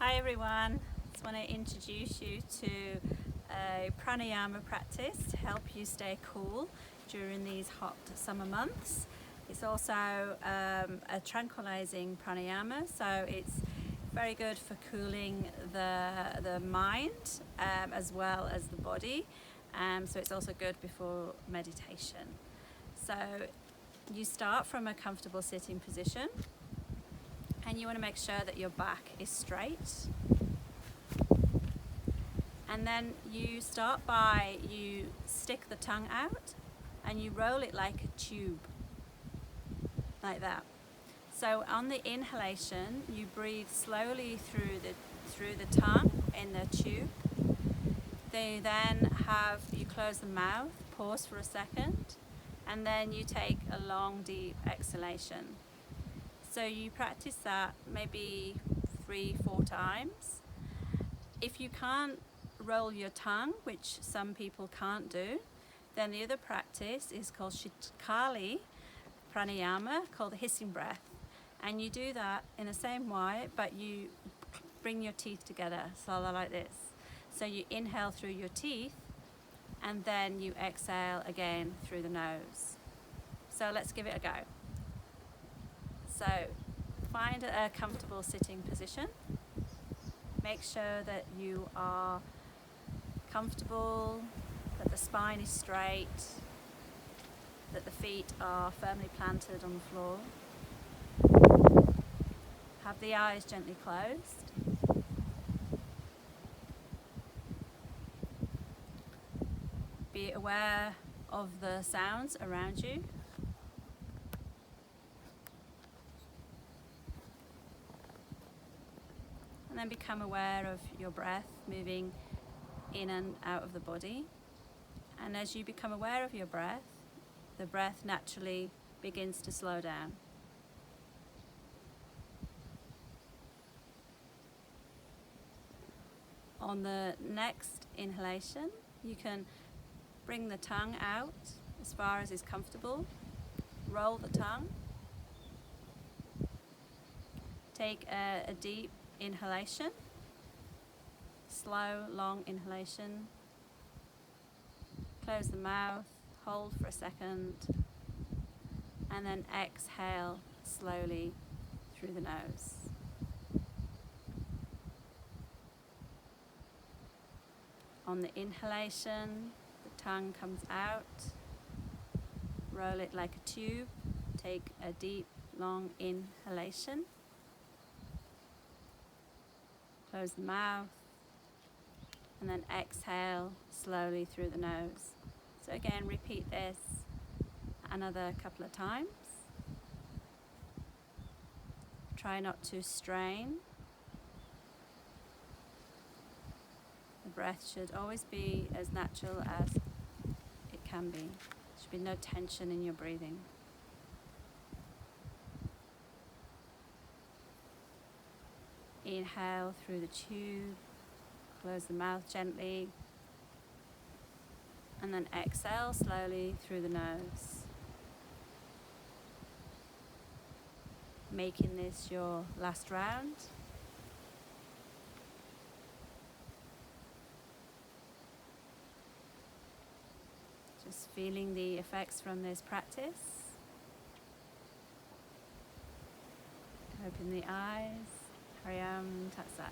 Hi everyone, just want to introduce you to a pranayama practice to help you stay cool during these hot summer months. It's also a tranquilizing pranayama, so it's very good for cooling the mind as well as the body. So it's also good before meditation. So you start from a comfortable sitting position, and you want to make sure that your back is straight. And then you start by, you stick the tongue out and you roll it like a tube, like that. So on the inhalation, you breathe slowly through the tongue in the tube. You close the mouth, pause for a second, and then you take a long, deep exhalation. So you practice that maybe 3-4 times. If you can't roll your tongue, which some people can't do, then the other practice is called Sheetali Pranayama, called the hissing breath. And you do that in the same way, but you bring your teeth together, so like this. So you inhale through your teeth, and then you exhale again through the nose. So let's give it a go. So find a comfortable sitting position. Make sure that you are comfortable, that the spine is straight, that the feet are firmly planted on the floor. Have the eyes gently closed. Be aware of the sounds around you. And then become aware of your breath moving in and out of the body. And as you become aware of your breath, the breath naturally begins to slow down. On the next inhalation, you can bring the tongue out as far as is comfortable. Roll the tongue. Take a deep inhalation, slow, long inhalation. Close the mouth, hold for a second, and then exhale slowly through the nose. On the inhalation, the tongue comes out. Roll it like a tube. Take a deep, long inhalation. Close the mouth, and then exhale slowly through the nose. So again, repeat this another couple of times. Try not to strain. The breath should always be as natural as it can be. There should be no tension in your breathing. Inhale through the tube, close the mouth gently, and then exhale slowly through the nose. Making this your last round. Just feeling the effects from this practice. Open the eyes. Hariam Tat Sat.